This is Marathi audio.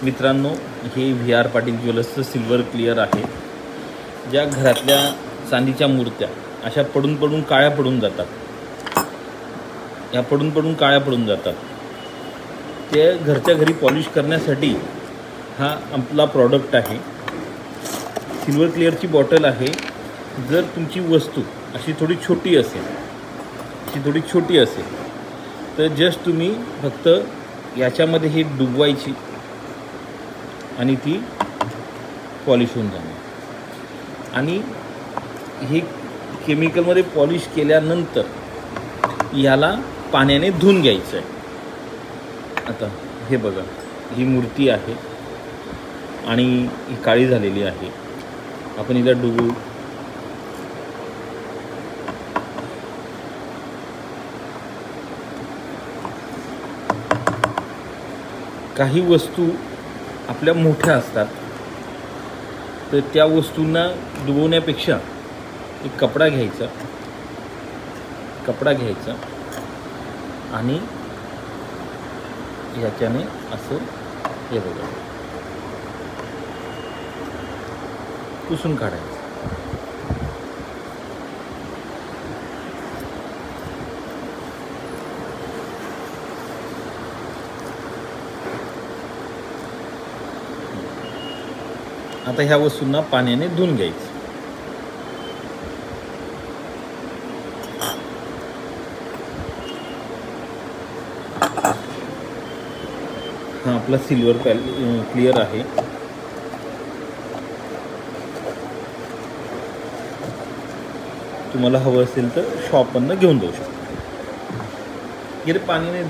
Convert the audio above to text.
मित्रांनो, हे व्ही आर पाटील ज्वेलर्सचं सिल्वर क्लिअर आहे. ज्या घरातल्या चांदीच्या मूर्त्या अशा पडून पडून काळ्या पडून जातात, या पडून पडून काळ्या पडून जातात, ते घरच्या घरी पॉलिश करण्यासाठी हा आपला प्रॉडक्ट आहे. सिल्वर क्लिअरची बॉटल आहे. जर तुमची वस्तू अशी थोडी छोटी असेल तर जस्ट तुम्ही फक्त याच्यामध्ये ही डुबवायची आणि ती पॉलिश होऊन जाणार. आणि हे केमिकलमध्ये पॉलिश केल्यानंतर याला पाण्याने धुवून घ्यायचं आहे. आता हे बघा, ही मूर्ती आहे आणि ही काळी झालेली आहे. आपण हिला डुबू. काही वस्तू आपल्या मोठ्या असतात, तर त्या वस्तूंना डुबवण्यापेक्षा एक कपडा घ्यायचा आणि ह्याच्याने असं हे बघा पुसून काढायचं. आता ह्या वस्तूंना पाण्याने धुवून घ्यायचं. हा आपला सिल्वर क्लिअर आहे. तुम्हाला हवं असेल तर शॉपमधनं घेऊन जाऊ शकता. पाण्याने